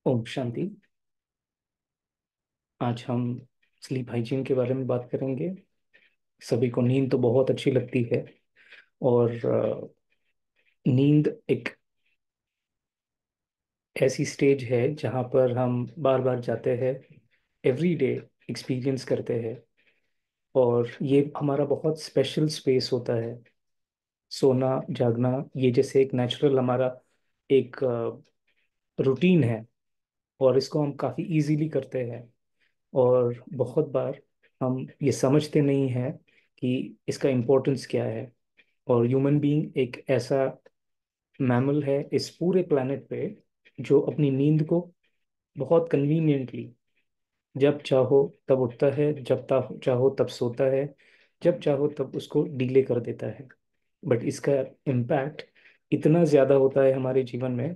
ओम शांति। आज हम sleep hygiene के बारे में बात करेंगे। सभी को नींद तो बहुत अच्छी लगती है। और नींद एक ऐसी स्टेज है जहाँ पर हम बार बार जाते हैं, एवरी डे एक्सपीरियंस करते हैं। और ये हमारा बहुत स्पेशल स्पेस होता है। सोना जागना ये जैसे एक नेचुरल हमारा एक रूटीन है। और इसको हम काफ़ी इजीली करते हैं। और बहुत बार हम ये समझते नहीं हैं कि इसका इम्पोर्टेंस क्या है। और ह्यूमन बीइंग एक ऐसा मैमल है इस पूरे प्लेनेट पे जो अपनी नींद को बहुत कन्वीनियंटली जब चाहो तब उठता है, जब चाहो तब सोता है, जब चाहो तब उसको डिले कर देता है। बट इसका इम्पैक्ट इतना ज़्यादा होता है हमारे जीवन में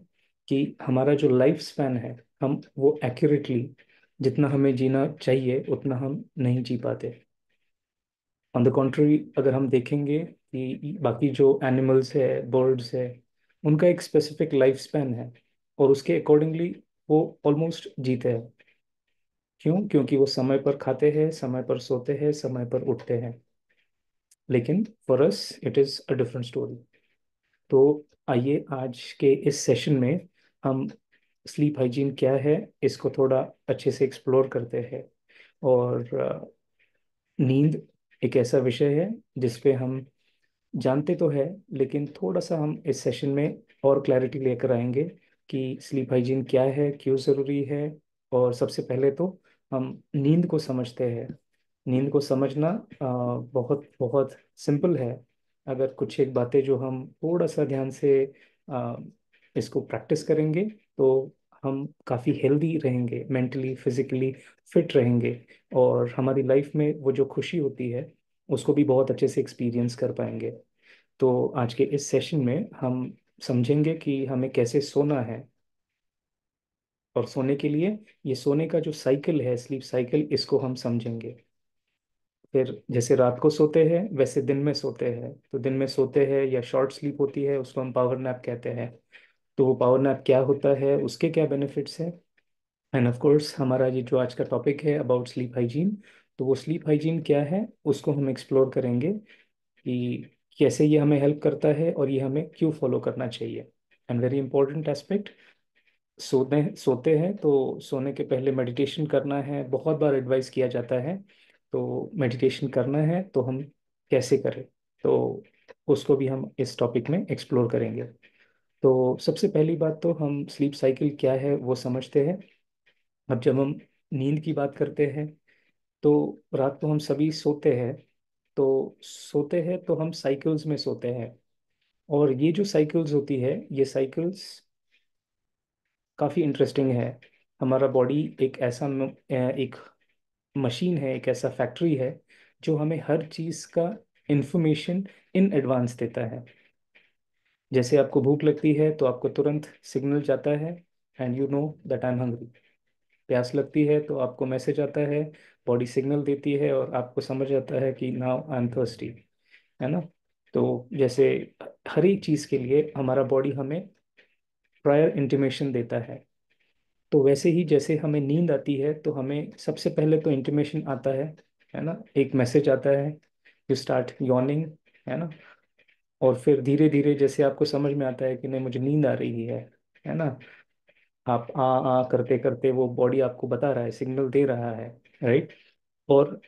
कि हमारा जो लाइफ स्पैन है, हम वो एक्यूरेटली जितना हमें जीना चाहिए उतना हम नहीं जी पाते। ऑन द कॉन्ट्री, अगर हम देखेंगे कि बाकी जो एनिमल्स है, बर्ड्स है, उनका एक स्पेसिफिक लाइफ स्पैन है। और उसके अकॉर्डिंगली वो ऑलमोस्ट जीते हैं। क्यों? क्योंकि वो समय पर खाते हैं, समय पर सोते हैं, समय पर उठते हैं। लेकिन for us it is a different story. तो आइए आज के इस सेशन में हम स्लीप हाइजीन क्या है इसको थोड़ा अच्छे से एक्सप्लोर करते हैं। और नींद एक ऐसा विषय है जिसपे हम जानते तो है, लेकिन थोड़ा सा हम इस सेशन में और क्लैरिटी लेकर आएंगे कि स्लीप हाइजीन क्या है, क्यों ज़रूरी है। और सबसे पहले तो हम नींद को समझते हैं। नींद को समझना बहुत बहुत सिंपल है। अगर कुछ एक बातें जो हम थोड़ा सा ध्यान से अ, इसको प्रैक्टिस करेंगे तो हम काफ़ी हेल्दी रहेंगे, मेंटली फिजिकली फिट रहेंगे। और हमारी लाइफ में वो जो खुशी होती है उसको भी बहुत अच्छे से एक्सपीरियंस कर पाएंगे। तो आज के इस सेशन में हम समझेंगे कि हमें कैसे सोना है। और सोने के लिए ये सोने का जो साइकिल है, स्लीप साइकिल, इसको हम समझेंगे। फिर जैसे रात को सोते हैं वैसे दिन में सोते हैं। तो दिन में सोते हैं या शॉर्ट स्लीप होती है उसको हम पावर नैप कहते हैं। तो वो पावर नैप क्या होता है, उसके क्या बेनिफिट्स हैं। एंड ऑफ कोर्स हमारा ये जो आज का टॉपिक है अबाउट स्लीप हाइजीन, तो वो स्लीप हाइजीन क्या है उसको हम एक्सप्लोर करेंगे कि कैसे ये हमें हेल्प करता है और ये हमें क्यों फॉलो करना चाहिए। एंड वेरी इंपॉर्टेंट एस्पेक्ट, सोते सोते हैं तो सोने के पहले मेडिटेशन करना है, बहुत बार एडवाइस किया जाता है। तो मेडिटेशन करना है तो हम कैसे करें, तो उसको भी हम इस टॉपिक में एक्सप्लोर करेंगे। तो सबसे पहली बात तो हम स्लीप साइकिल क्या है वो समझते हैं। अब जब हम नींद की बात करते हैं तो रात को हम सभी सोते हैं। तो सोते हैं तो हम साइकिल्स में सोते हैं। और ये जो साइकिल्स होती है ये साइकिल्स काफ़ी इंटरेस्टिंग है। हमारा बॉडी एक ऐसा एक मशीन है, एक ऐसा फैक्ट्री है जो हमें हर चीज़ का इंफॉर्मेशन इन एडवांस देता है। जैसे आपको भूख लगती है तो आपको तुरंत सिग्नल जाता है, and you know that I am hungry. प्यास लगती है तो आपको मैसेज आता है, बॉडी सिग्नल देती है और आपको समझ आता है कि नाउ आई एम थर्स्टी। है ना? तो जैसे हर एक चीज़ के लिए हमारा बॉडी हमें प्रायर इंटीमेशन देता है। तो वैसे ही जैसे हमें नींद आती है तो हमें सबसे पहले तो इंटीमेशन आता है ना, एक मैसेज आता है, यू स्टार्ट यॉर्निंग। है ना? और फिर धीरे धीरे जैसे आपको समझ में आता है कि नहीं मुझे नींद आ रही है ना, आप आ करते करते वो बॉडी आपको बता रहा है, सिग्नल दे रहा है। राइट? और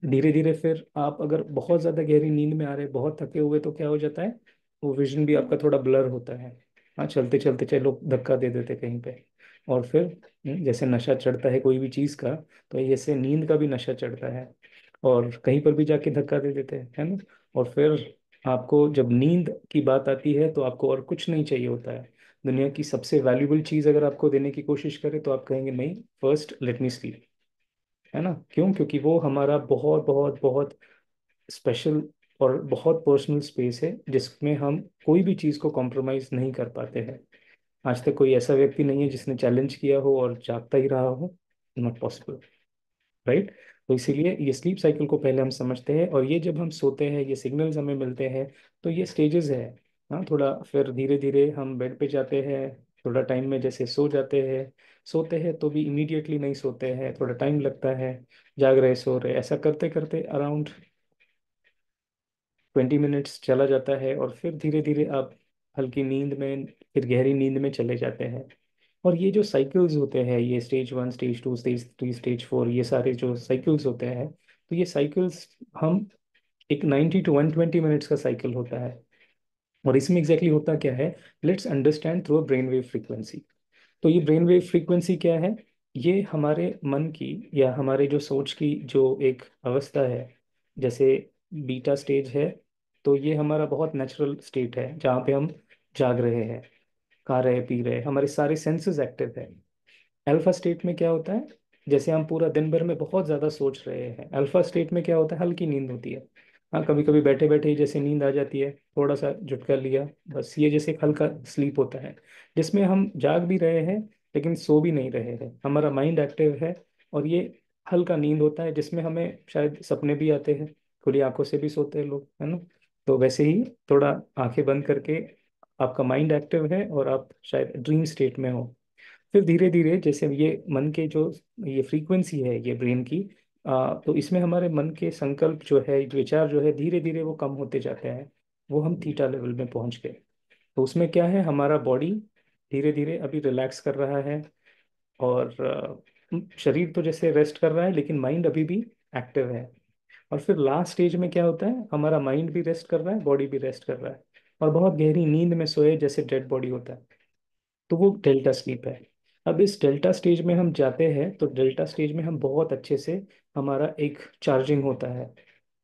धीरे धीरे फिर आप अगर बहुत ज्यादा गहरी नींद में आ रहे, बहुत थके हुए, तो क्या हो जाता है, वो विजन भी आपका थोड़ा ब्लर होता है। हाँ, चलते चलते चलो धक्का दे देते कहीं पे। और फिर जैसे नशा चढ़ता है कोई भी चीज का, तो जैसे नींद का भी नशा चढ़ता है। और कहीं पर भी जाके धक्का दे देते हैं, है ना? और फिर आपको जब नींद की बात आती है तो आपको और कुछ नहीं चाहिए होता है। दुनिया की सबसे वैल्यूबल चीज अगर आपको देने की कोशिश करे तो आप कहेंगे नहीं, फर्स्ट लेट मी स्लीप। है ना? क्यों? क्योंकि वो हमारा बहुत बहुत बहुत स्पेशल और बहुत पर्सनल स्पेस है जिसमें हम कोई भी चीज़ को कॉम्प्रोमाइज नहीं कर पाते हैं। आज तक कोई ऐसा व्यक्ति नहीं है जिसने चैलेंज किया हो और जागता ही रहा हो। Not possible. राइट? तो इसीलिए ये स्लीप साइकिल को पहले हम समझते हैं, और ये जब हम सोते हैं ये सिग्नल्स हमें मिलते हैं। तो ये स्टेजेस है। हाँ, थोड़ा फिर धीरे धीरे हम बेड पे जाते हैं, थोड़ा टाइम में जैसे सो जाते हैं। सोते हैं तो भी इमीडिएटली नहीं सोते हैं, थोड़ा टाइम लगता है, जाग रहे सो रहे, ऐसा करते करते अराउंड 20 मिनट्स चला जाता है, और फिर धीरे धीरे आप हल्की नींद में, फिर गहरी नींद में चले जाते हैं। और ये जो साइकिल्स होते हैं, ये स्टेज 1, स्टेज 2, स्टेज 3, स्टेज 4, ये सारे जो साइकिल्स होते हैं, तो ये साइकिल्स हम एक 90 to 120 मिनट्स का साइकिल होता है। और इसमें एग्जैक्टली होता क्या है, let's understand through a brain wave frequency. तो ये ब्रेन वेव फ्रीक्वेंसी क्या है, ये हमारे मन की या हमारे जो सोच की जो एक अवस्था है, जैसे बीटा स्टेज है, तो ये हमारा बहुत नेचुरल स्टेट है जहाँ पे हम जाग रहे हैं, खा रहे पी रहे, हमारे सारे सेंसेस एक्टिव है। अल्फा स्टेट में क्या होता है, जैसे हम पूरा दिन भर में बहुत ज्यादा सोच रहे हैं, अल्फा स्टेट में क्या होता है, हल्की नींद होती है। हाँ, कभी कभी बैठे बैठे ही जैसे नींद आ जाती है, थोड़ा सा झटका लिया, बस ये जैसे एक हल्का स्लीप होता है, जिसमें हम जाग भी रहे हैं लेकिन सो भी नहीं रहे हैं, हमारा माइंड एक्टिव है। और ये हल्का नींद होता है जिसमें हमें शायद सपने भी आते हैं, खुली आंखों से भी सोते हैं लोग, है ना। तो वैसे ही थोड़ा आंखें बंद करके आपका माइंड एक्टिव है और आप शायद ड्रीम स्टेट में हो। फिर धीरे धीरे जैसे ये मन के जो ये फ्रीक्वेंसी है ये ब्रेन की, तो इसमें हमारे मन के संकल्प जो है, विचार जो है, धीरे धीरे वो कम होते जाते हैं, वो हम थीटा लेवल में पहुंच गए। तो उसमें क्या है, हमारा बॉडी धीरे धीरे अभी रिलैक्स कर रहा है, और शरीर तो जैसे रेस्ट कर रहा है लेकिन माइंड अभी भी एक्टिव है। और फिर लास्ट स्टेज में क्या होता है, हमारा माइंड भी रेस्ट कर रहा है, बॉडी भी रेस्ट कर रहा है, और बहुत गहरी नींद में सोए जैसे डेड बॉडी होता है, तो वो डेल्टा स्लीप है। अब इस डेल्टा स्टेज में हम जाते हैं तो डेल्टा स्टेज में हम बहुत अच्छे से, हमारा एक चार्जिंग होता है।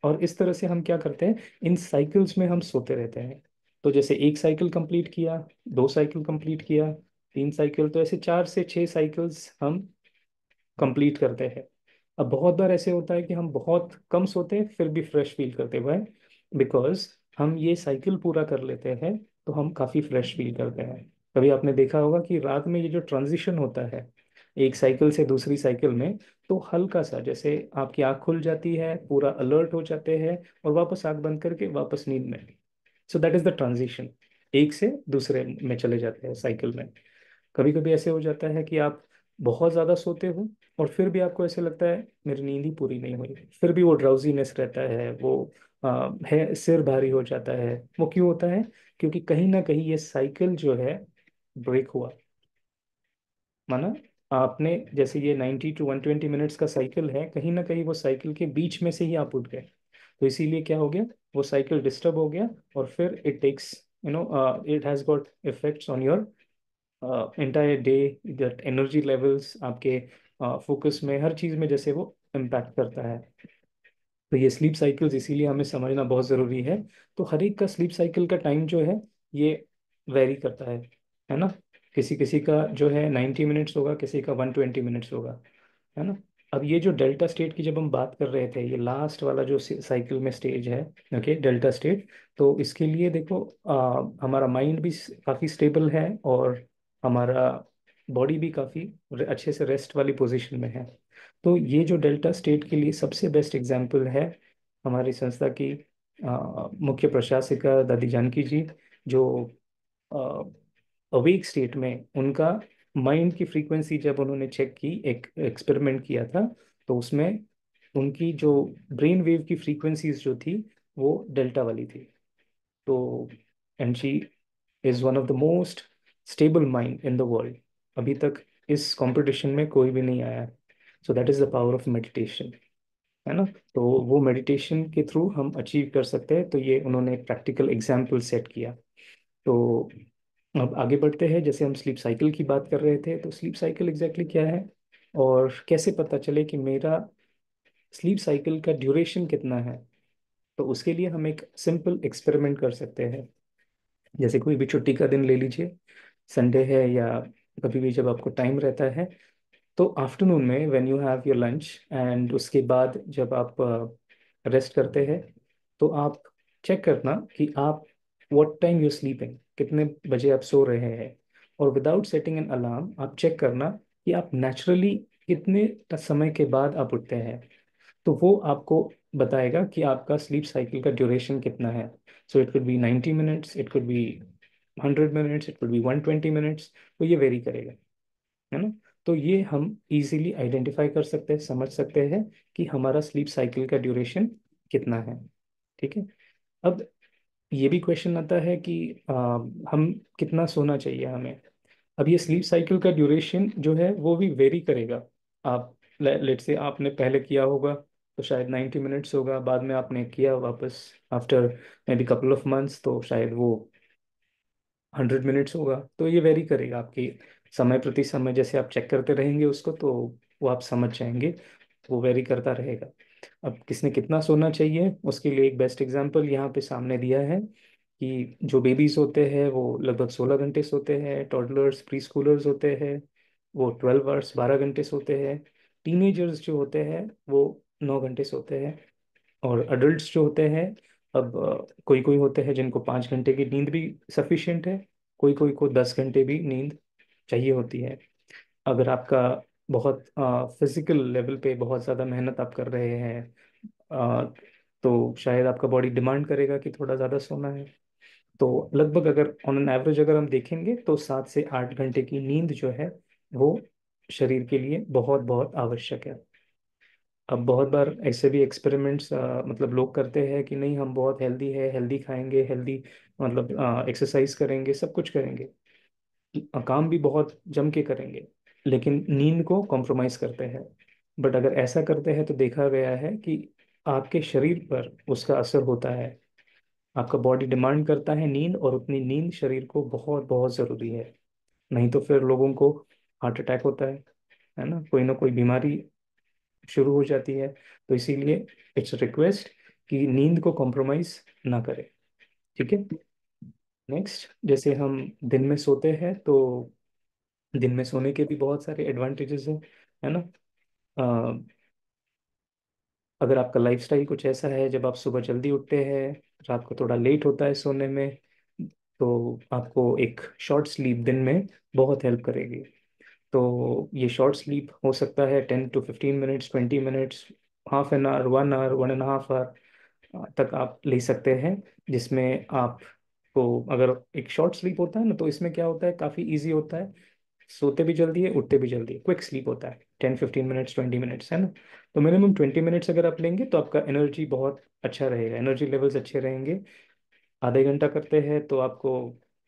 और इस तरह से हम क्या करते हैं, इन साइकिल्स में हम सोते रहते हैं। तो जैसे एक साइकिल कंप्लीट किया, 2 साइकिल कंप्लीट किया, 3 साइकिल, तो ऐसे 4 से 6 साइकिल्स हम कंप्लीट करते हैं। अब बहुत बार ऐसे होता है कि हम बहुत कम सोते हैं फिर भी फ्रेश फील करते हैं, भाई बिकॉज हम ये साइकिल पूरा कर लेते हैं, तो हम काफ़ी फ्रेश फील करते हैं। कभी आपने देखा होगा कि रात में ये जो ट्रांजिशन होता है एक साइकिल से दूसरी साइकिल में, तो हल्का सा जैसे आपकी आँख खुल जाती है, पूरा अलर्ट हो जाते हैं, और वापस आँख बंद करके वापस नींद में। So that is the transition, एक से दूसरे में चले जाते हैं साइकिल में। कभी कभी ऐसे हो जाता है कि आप बहुत ज़्यादा सोते हो, और फिर भी आपको ऐसे लगता है मेरी नींद ही पूरी नहीं हुई, फिर भी वो ड्राउजीनेस रहता है, वो है, सिर भारी हो जाता है। वो क्यों होता है, क्योंकि कहीं ना कहीं ये साइकिल जो है ब्रेक हुआ। माना आपने जैसे ये 90 to 120 मिनट्स का साइकिल है, कहीं ना कहीं वो साइकिल के बीच में से ही आप उठ गए, तो इसीलिए क्या हो गया, वो साइकिल डिस्टर्ब हो गया, और फिर it takes, it has got effects on your entire day, that energy levels आपके, फोकस में, हर चीज़ में जैसे वो इम्पैक्ट करता है। तो ये स्लीप साइकिल्स इसीलिए हमें समझना बहुत ज़रूरी है। तो हर एक का स्लीप साइकिल का टाइम जो है ये वेरी करता है ना। किसी किसी का जो है 90 मिनट्स होगा, किसी का 120 मिनट्स होगा, है ना। अब ये जो डेल्टा स्टेट की जब हम बात कर रहे थे, ये लास्ट वाला जो साइकिल में स्टेज है, ओके, डेल्टा स्टेट, तो इसके लिए देखो, हमारा माइंड भी काफ़ी स्टेबल है, और हमारा बॉडी भी काफ़ी अच्छे से रेस्ट वाली पोजीशन में है। तो ये जो डेल्टा स्टेट के लिए सबसे बेस्ट एग्जाम्पल है हमारी संस्था की मुख्य प्रशासिका दादी जानकी जी, जो अवेक स्टेट में उनका माइंड की फ्रीक्वेंसी जब उन्होंने चेक की, एक एक्सपेरिमेंट किया था, तो उसमें उनकी जो ब्रेन वेव की फ्रीक्वेंसीज जो थी वो डेल्टा वाली थी। तो and she is one of the most stable mind in the world. अभी तक इस कंपटीशन में कोई भी नहीं आया। So that is the power of meditation, है ना। तो वो मेडिटेशन के थ्रू हम अचीव कर सकते हैं, तो ये उन्होंने प्रैक्टिकल एग्जाम्पल सेट किया। तो अब आगे बढ़ते हैं, जैसे हम स्लीप साइकिल की बात कर रहे थे, तो स्लीप साइकिल एग्जैक्टली क्या है, और कैसे पता चले कि मेरा स्लीप साइकिल का ड्यूरेशन कितना है। तो उसके लिए हम एक सिंपल एक्सपेरिमेंट कर सकते हैं। जैसे कोई भी छुट्टी का दिन ले लीजिए, संडे है या कभी भी जब आपको टाइम रहता है, तो आफ्टरनून में when you have your lunch, and उसके बाद जब आप रेस्ट करते हैं, तो आप चेक करना कि आप व्हाट टाइम यू स्लीपिंग, कितने बजे आप सो रहे हैं। और विदाउट सेटिंग एन अलार्म आप चेक करना कि आप नेचुरली कितने समय के बाद आप उठते हैं। तो वो आपको बताएगा कि आपका स्लीप साइकिल का ड्यूरेशन कितना है। So it could be 90 minutes, it could be 100 minutes, it could be 120 minutes, तो ये वेरी करेगा, है ना। तो ये हम इजीली आइडेंटिफाई कर सकते हैं, समझ सकते हैं कि हमारा स्लीप साइकिल का ड्यूरेशन कितना है। ठीक है। अब ये भी क्वेश्चन आता है कि हम कितना सोना चाहिए हमें। अब ये स्लीप साइकिल का ड्यूरेशन जो है वो भी वेरी करेगा। आप लेट से आपने पहले किया होगा तो शायद 90 मिनट्स होगा, बाद में आपने किया वापस after may be couple of months तो शायद वो 100 मिनट्स होगा। तो ये वेरी करेगा आपकी समय प्रति समय, जैसे आप चेक करते रहेंगे उसको तो वो आप समझ जाएंगे, वो वेरी करता रहेगा। अब किसने कितना सोना चाहिए उसके लिए एक बेस्ट एग्जांपल यहाँ पे सामने दिया है कि जो बेबीज होते हैं वो लगभग 16 घंटे सोते हैं, टॉडलर्स प्री स्कूलर्स होते हैं वो 12 आवर्स 12 घंटे सोते हैं, टीनेजर्स जो होते हैं वो 9 घंटे सोते हैं, और अडल्ट्स जो होते हैं, अब कोई कोई होते हैं जिनको 5 घंटे की नींद भी सफिशिएंट है, कोई कोई को 10 घंटे भी नींद चाहिए होती है। अगर आपका बहुत फिजिकल लेवल पे बहुत ज़्यादा मेहनत आप कर रहे हैं, अ, तो शायद आपका बॉडी डिमांड करेगा कि थोड़ा ज़्यादा सोना है। तो लगभग अगर ऑन एन एवरेज अगर हम देखेंगे तो 7 से 8 घंटे की नींद जो है वो शरीर के लिए बहुत बहुत आवश्यक है। अब बहुत बार ऐसे भी एक्सपेरिमेंट्स मतलब लोग करते हैं कि नहीं हम बहुत हेल्दी है, हेल्दी खाएंगे, हेल्दी मतलब एक्सरसाइज करेंगे, सब कुछ करेंगे, काम भी बहुत जम के करेंगे, लेकिन नींद को कॉम्प्रोमाइज करते हैं। बट अगर ऐसा करते हैं तो देखा गया है कि आपके शरीर पर उसका असर होता है। आपका बॉडी डिमांड करता है नींद, और उतनी नींद शरीर को बहुत बहुत ज़रूरी है। नहीं तो फिर लोगों को हार्ट अटैक होता है ना, कोई ना कोई बीमारी शुरू हो जाती है। तो इसीलिए इट्स रिक्वेस्ट कि नींद को कॉम्प्रोमाइज ना करें। ठीक है। नेक्स्ट, जैसे हम दिन में सोते हैं तो दिन में सोने के भी बहुत सारे एडवांटेजेस हैं, है ना। अ, अगर आपका लाइफस्टाइल कुछ ऐसा है जब आप सुबह जल्दी उठते हैं, रात को थोड़ा लेट होता है सोने में, तो आपको एक शॉर्ट स्लीप दिन में बहुत हेल्प करेगी। तो ये शॉर्ट स्लीप हो सकता है 10 to 15 minutes, 20 minutes, half an hour, 1 hour, 1.5 hour तक आप ले सकते हैं। जिसमें आपको अगर एक शॉर्ट स्लीप होता है ना तो इसमें क्या होता है, काफ़ी इजी होता है, सोते भी जल्दी है, उठते भी जल्दी है, क्विक स्लीप होता है, 10-15 मिनट्स, 20 मिनट्स, है ना। तो मिनिमम 20 मिनट्स अगर आप लेंगे तो आपका एनर्जी बहुत अच्छा रहेगा, एनर्जी लेवल्स अच्छे रहेंगे। आधे घंटा करते हैं तो आपको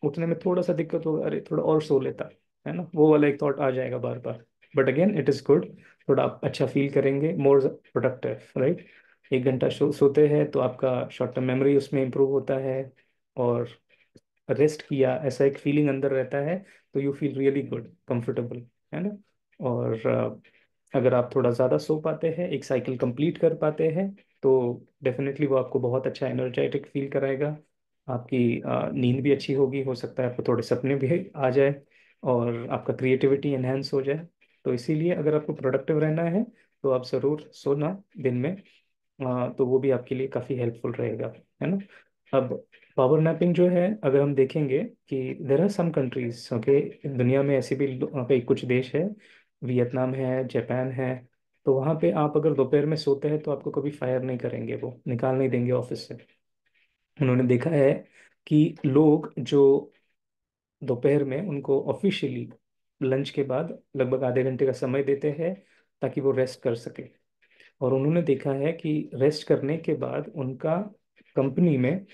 उठने में थोड़ा सा दिक्कत होगा, अरे थोड़ा और सो लेता, है ना, वो वाला एक थॉट आ जाएगा बार बार। But again it is good, थोड़ा आप अच्छा फील करेंगे, मोर प्रोडक्टिव, राइट। 1 घंटा सोते हैं तो आपका शॉर्ट टर्म मेमोरी उसमें इम्प्रूव होता है, और रेस्ट किया ऐसा एक फीलिंग अंदर रहता है, तो you feel really good, comfortable, है ना। और अगर आप थोड़ा ज़्यादा सो पाते हैं, एक साइकिल कंप्लीट कर पाते हैं, तो डेफिनेटली वो आपको बहुत अच्छा एनर्जेटिक फील कराएगा। आपकी नींद भी अच्छी होगी, हो सकता है आपको थोड़े सपने भी आ जाए, और आपका क्रिएटिविटी एनहेंस हो जाए। तो इसीलिए अगर आपको प्रोडक्टिव रहना है तो आप ज़रूर सोना दिन में, तो वो भी आपके लिए काफ़ी हेल्पफुल रहेगा, है ना। अब पावर नैपिंग जो है अगर हम देखेंगे कि there are some countries, okay, दुनिया में ऐसे भी कई कुछ देश है, वियतनाम है, जापान है, तो वहाँ पे आप अगर दोपहर में सोते हैं तो आपको कभी फायर नहीं करेंगे, वो निकाल नहीं देंगे ऑफिस से। उन्होंने देखा है कि लोग जो दोपहर में उनको ऑफिशियली लंच के बाद लगभग आधे घंटे का समय देते हैं ताकि वो रेस्ट कर सके। और उन्होंने देखा है कि रेस्ट करने के बाद उनका कंपनी में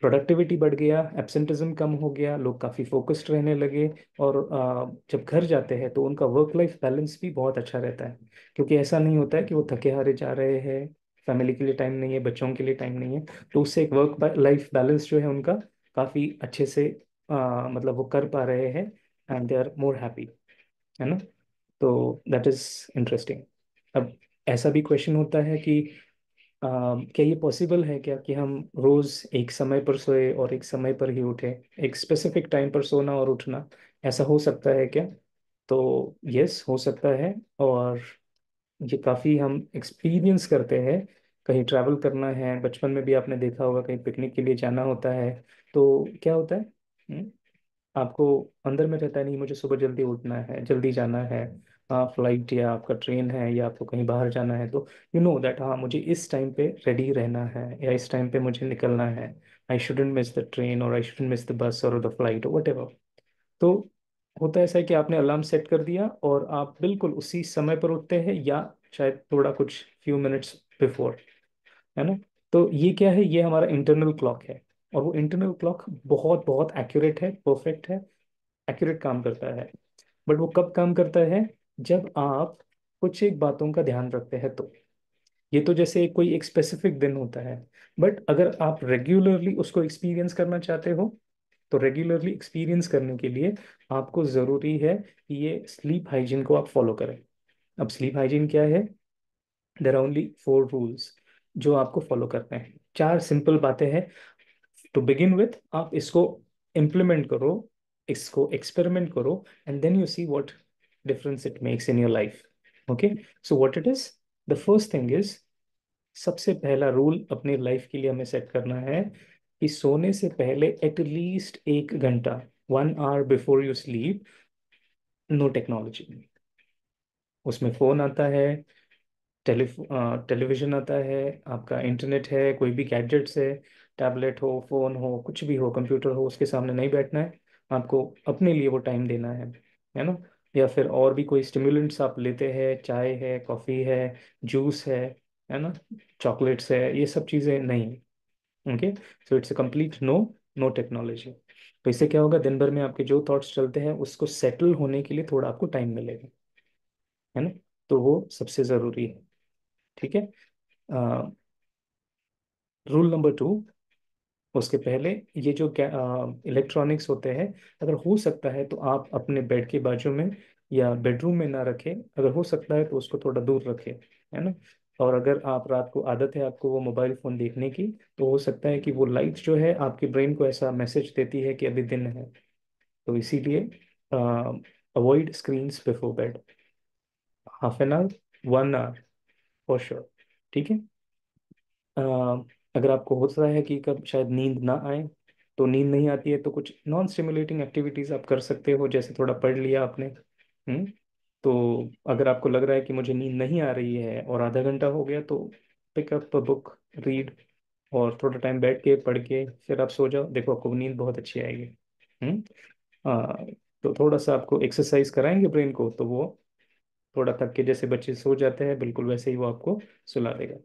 प्रोडक्टिविटी बढ़ गया, एब्सेंटिज्म कम हो गया, लोग काफ़ी फोकस्ड रहने लगे। और जब घर जाते हैं तो उनका वर्क लाइफ बैलेंस भी बहुत अच्छा रहता है, क्योंकि ऐसा नहीं होता है कि वो थके हारे जा रहे हैं, फैमिली के लिए टाइम नहीं है, बच्चों के लिए टाइम नहीं है। तो उससे एक वर्क लाइफ बैलेंस जो है उनका काफ़ी अच्छे से मतलब वो कर पा रहे हैं, and they are more happy, है ना। तो दैट इज इंटरेस्टिंग। अब ऐसा भी क्वेश्चन होता है कि क्या ये पॉसिबल है क्या कि हम रोज एक समय पर सोए और एक समय पर ही उठे, एक स्पेसिफिक टाइम पर सोना और उठना, ऐसा हो सकता है क्या? तो यस, हो सकता है। और ये काफ़ी हम एक्सपीरियंस करते हैं। कहीं ट्रैवल करना है, बचपन में भी आपने देखा होगा कहीं पिकनिक के लिए जाना होता है, तो क्या होता है, आपको अंदर में रहता है नहीं मुझे सुबह जल्दी उठना है, जल्दी जाना है, फ्लाइट या आपका ट्रेन है या आपको कहीं बाहर जाना है, तो यू नो दैट हाँ मुझे इस टाइम पे रेडी रहना है या इस टाइम पे मुझे निकलना है। I shouldn't miss the train और I shouldn't miss the bus और द फ्लाइट और वट एवर। तो होता ऐसा है कि आपने अलार्म सेट कर दिया और आप बिल्कुल उसी समय पर उठते हैं, या शायद थोड़ा कुछ फ्यू मिनट्स बिफोर, है ना। तो ये क्या है, ये हमारा इंटरनल क्लॉक है। और वो इंटरनल क्लॉक बहुत बहुत एक्यूरेट है, परफेक्ट है, एक्यूरेट काम करता है। बट वो कब काम करता है, जब आप कुछ एक बातों का ध्यान रखते हैं तो। ये तो जैसे कोई एक स्पेसिफिक दिन होता है, बट अगर आप रेगुलरली उसको एक्सपीरियंस करना चाहते हो, तो रेगुलरली एक्सपीरियंस करने के लिए आपको ज़रूरी है कि ये स्लीप हाइजीन को आप फॉलो करें। अब स्लीप हाइजीन क्या है, देर आर ओनली 4 रूल्स जो आपको फॉलो करते हैं। 4 सिंपल बातें हैं। टू बिगिन विथ आप इसको इम्प्लीमेंट करो, इसको एक्सपेरिमेंट करो, and then you see what difference it makes in your life. Okay, so what it is, the first thing is, सबसे पहला रूल अपनी लाइफ के लिए हमें सेट करना है कि सोने से पहले एटलीस्ट 1 घंटा, 1 hour before you sleep, no technology. उसमें फोन आता है, टेलीविजन आता है, आपका इंटरनेट है, कोई भी गैजेट्स है, टैबलेट हो, फोन हो, कुछ भी हो, कंप्यूटर हो, उसके सामने नहीं बैठना है। आपको अपने लिए वो टाइम देना है ना। या फिर और भी कोई स्टिमुलेंट्स आप लेते हैं, चाय है, कॉफ़ी है, जूस है ना, चॉकलेट्स है, ये सब चीज़ें नहीं। Okay, so it's a complete no, no technology. तो इससे क्या होगा, दिन भर में आपके जो थॉट्स चलते हैं उसको सेटल होने के लिए थोड़ा आपको टाइम मिलेगा, है ना। तो वो सबसे ज़रूरी है। ठीक है। रूल नंबर 2, उसके पहले, ये जो इलेक्ट्रॉनिक्स होते हैं, अगर हो सकता है तो आप अपने बेड के बाजू में या बेडरूम में ना रखें। अगर हो सकता है तो उसको थोड़ा दूर रखें, है ना। और अगर आप रात को आदत है आपको वो मोबाइल फोन देखने की, तो हो सकता है कि वो लाइट जो है आपके ब्रेन को ऐसा मैसेज देती है कि अभी दिन है। तो इसीलिए avoid screens before bed, ½ N hour, 1 hour for sure. ठीक है। अ, अगर आपको होता है कि कब शायद नींद ना आए, तो नींद नहीं आती है तो कुछ नॉन स्टिमुलेटिंग एक्टिविटीज आप कर सकते हो, जैसे थोड़ा पढ़ लिया आपने। तो अगर आपको लग रहा है कि मुझे नींद नहीं आ रही है और ½ घंटा हो गया, तो pick up a book, read, और थोड़ा टाइम बैठ के पढ़ के फिर आप सो जाओ, देखो आपको नींद बहुत अच्छी आएगी। हम्म आ, तो थोड़ा सा आपको एक्सरसाइज कराएंगे ब्रेन को, तो वो थोड़ा थक के जैसे बच्चे सो जाते हैं, बिल्कुल वैसे ही वो आपको सुला देगा।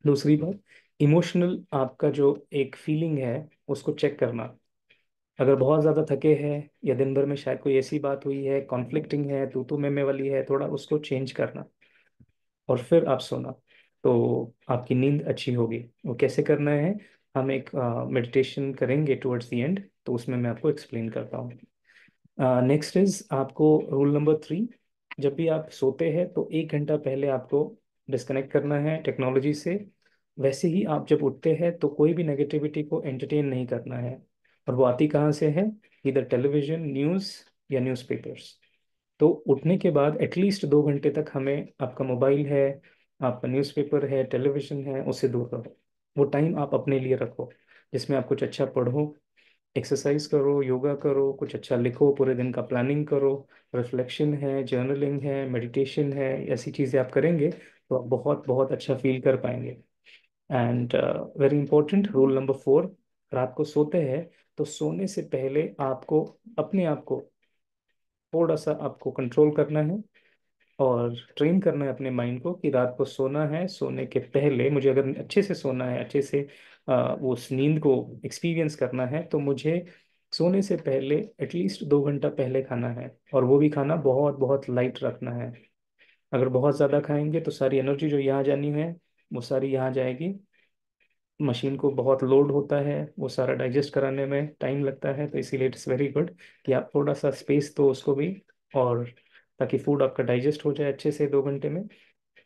दूसरी बात, इमोशनल आपका जो एक फीलिंग है उसको चेक करना। अगर बहुत ज़्यादा थके हैं, या दिन भर में शायद कोई ऐसी बात हुई है, कॉन्फ्लिक्टिंग है, तू में वाली है, थोड़ा उसको चेंज करना, और फिर आप सोना, तो आपकी नींद अच्छी होगी। वो कैसे करना है, हम एक मेडिटेशन करेंगे टुवर्ड्स द एंड, तो उसमें मैं आपको एक्सप्लेन करता हूँ। नेक्स्ट इज आपको रूल नंबर 3, जब भी आप सोते हैं तो 1 घंटा पहले आपको डिस्कनेक्ट करना है टेक्नोलॉजी से। वैसे ही आप जब उठते हैं तो कोई भी नेगेटिविटी को एंटरटेन नहीं करना है। और वो आती कहाँ से है, इधर टेलीविजन, न्यूज़ या न्यूज़पेपर्स। तो उठने के बाद एटलीस्ट 2 घंटे तक हमें, आपका मोबाइल है, आपका न्यूज़पेपर है, टेलीविजन है, उससे दूर रहो। वो टाइम आप अपने लिए रखो, जिसमें आप कुछ अच्छा पढ़ो, एक्सरसाइज करो, योगा करो, कुछ अच्छा लिखो, पूरे दिन का प्लानिंग करो, रिफ्लेक्शन है, जर्नलिंग है, मेडिटेशन है, ऐसी चीज़ें आप करेंगे तो आप बहुत बहुत अच्छा फील कर पाएंगे। And very important, rule number 4, रात को सोते हैं तो सोने से पहले आपको अपने आप को थोड़ा सा आपको कंट्रोल करना है, और ट्रेन करना है अपने माइंड को कि रात को सोना है, सोने के पहले मुझे अगर अच्छे से सोना है, अच्छे से वो उस नींद को एक्सपीरियंस करना है, तो मुझे सोने से पहले एटलीस्ट 2 घंटा पहले खाना है, और वो भी खाना बहुत बहुत लाइट रखना है। अगर बहुत ज़्यादा खाएंगे तो सारी एनर्जी जो यहाँ जानी है वो सारी यहाँ जाएगी। मशीन को बहुत लोड होता है, वो सारा डाइजेस्ट कराने में टाइम लगता है, तो इसीलिए इट्स वेरी गुड कि आप थोड़ा सा स्पेस दो उसको भी, और ताकि फूड आपका डाइजेस्ट हो जाए अच्छे से 2 घंटे में।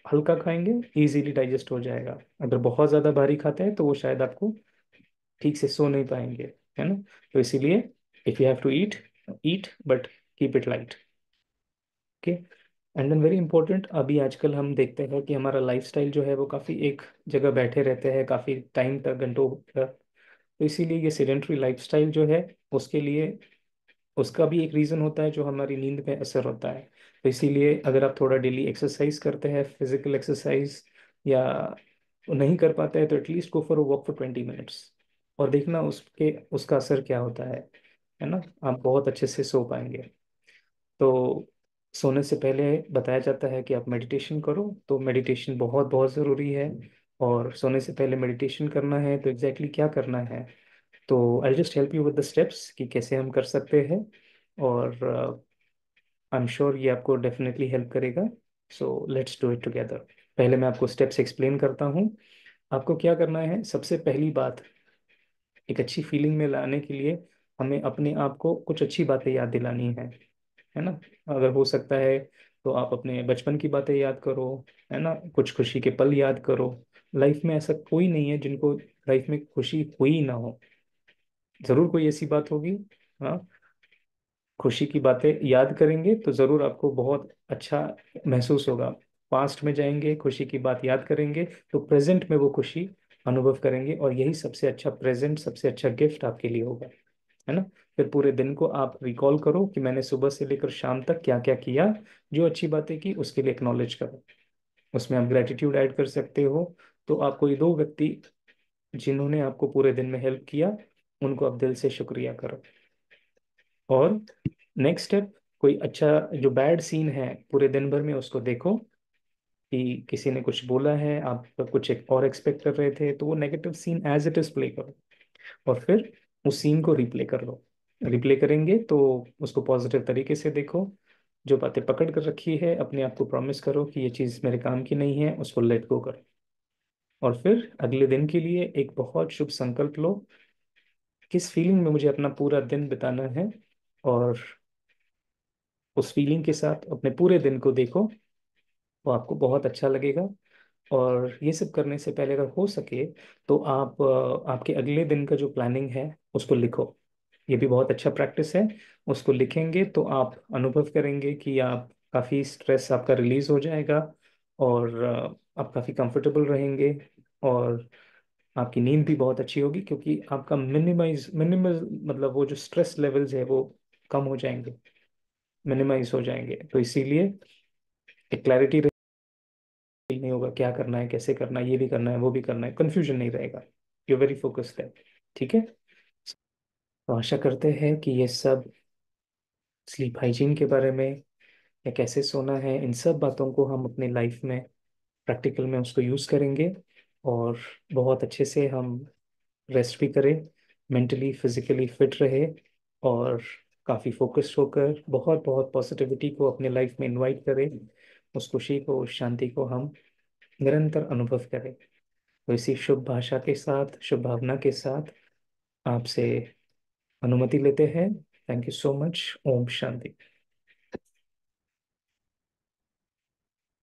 हल्का खाएंगे, इजीली डाइजेस्ट हो जाएगा। अगर बहुत ज़्यादा भारी खाते हैं तो वो शायद आपको ठीक से सो नहीं पाएंगे, है ना। तो इसीलिए if you have to eat, eat but keep it light. Okay. And then very important, अभी आजकल हम देखते हैं कि हमारा लाइफस्टाइल जो है वो काफ़ी एक जगह बैठे रहते हैं काफ़ी टाइम तक, घंटों तक। तो इसीलिए ये सेडेंट्री लाइफस्टाइल जो है, उसके लिए, उसका भी एक रीज़न होता है जो हमारी नींद पे असर होता है। तो इसीलिए अगर आप थोड़ा डेली एक्सरसाइज करते हैं, फिजिकल एक्सरसाइज, या नहीं कर पाते हैं, तो at least go for walk for 20 minutes, और देखना उसके उसका असर क्या होता है ना। आप बहुत अच्छे से सो पाएंगे। तो सोने से पहले बताया जाता है कि आप मेडिटेशन करो, तो मेडिटेशन बहुत बहुत ज़रूरी है। और सोने से पहले मेडिटेशन करना है तो एग्जैक्टली क्या करना है, तो I just help you with the steps कि कैसे हम कर सकते हैं। और आई एम श्योर ये आपको डेफिनेटली हेल्प करेगा। So let's do it together. पहले मैं आपको स्टेप्स एक्सप्लेन करता हूँ। आपको क्या करना है, सबसे पहली बात, एक अच्छी फीलिंग में लाने के लिए हमें अपने आप को कुछ अच्छी बातें याद दिलानी है ना। अगर हो सकता है तो आप अपने बचपन की बातें याद करो, है ना, कुछ खुशी के पल याद करो। लाइफ में ऐसा कोई नहीं है जिनको लाइफ में खुशी हुई ना हो, जरूर कोई ऐसी बात होगी। हाँ, खुशी की बातें याद करेंगे तो जरूर आपको बहुत अच्छा महसूस होगा। पास्ट में जाएंगे, खुशी की बात याद करेंगे, तो प्रेजेंट में वो खुशी अनुभव करेंगे, और यही सबसे अच्छा प्रेजेंट, सबसे अच्छा गिफ्ट आपके लिए होगा, है ना। फिर पूरे दिन को आप रिकॉल करो कि मैंने सुबह से लेकर शाम तक क्या क्या किया, जो अच्छी बातें की उसके लिए एक्नॉलेज करो। उसमें आप ग्रेटिट्यूड ऐड कर सकते हो। तो आप कोई दो व्यक्ति जिन्होंने आपको पूरे दिन में हेल्प किया, उनको आप दिल से शुक्रिया करो। और नेक्स्ट स्टेप, कोई अच्छा जो बैड सीन है पूरे दिन भर में उसको देखो, कि किसी ने कुछ बोला है, आप कुछ एक और एक्सपेक्ट कर रहे थे, तो वो negative scene as it is play करो। और फिर उस सीन को रिप्ले कर लो। रिप्ले करेंगे तो उसको पॉजिटिव तरीके से देखो। जो बातें पकड़ कर रखी है, अपने आप को प्रॉमिस करो कि ये चीज़ मेरे काम की नहीं है, उसको लेट गो करो। और फिर अगले दिन के लिए एक बहुत शुभ संकल्प लो, किस फीलिंग में मुझे अपना पूरा दिन बिताना है। और उस फीलिंग के साथ अपने पूरे दिन को देखो, वो आपको बहुत अच्छा लगेगा। और ये सब करने से पहले अगर हो सके तो आप आपके अगले दिन का जो प्लानिंग है उसको लिखो। ये भी बहुत अच्छा प्रैक्टिस है। उसको लिखेंगे तो आप अनुभव करेंगे कि आप काफ़ी स्ट्रेस आपका रिलीज हो जाएगा, और आप काफ़ी कंफर्टेबल रहेंगे। और आपकी नींद भी बहुत अच्छी होगी, क्योंकि आपका मिनिमल मतलब वो जो स्ट्रेस लेवल्स है वो कम हो जाएंगे, मिनिमाइज हो जाएंगे। तो इसीलिए एक क्लैरिटी नहीं होगा, क्या करना है, कैसे करना है, ये भी करना है, वो भी करना है, कंफ्यूजन नहीं रहेगा। यू वेरी फोकस्ड है। ठीक है। तो आशा करते हैं कि ये सब स्लीप हाइजीन के बारे में, या कैसे सोना है, इन सब बातों को हम अपनी लाइफ में प्रैक्टिकल में उसको यूज़ करेंगे। और बहुत अच्छे से हम रेस्ट भी करें, मेंटली फिजिकली फिट रहे, और काफ़ी फोकस्ड होकर बहुत बहुत पॉजिटिविटी को अपने लाइफ में इनवाइट करें। उस खुशी को, उस शांति को हम निरंतर अनुभव करें। तो इसी शुभ भाषा के साथ, शुभ भावना के साथ आपसे अनुमति लेते हैं। Thank you so much. ओम शांति।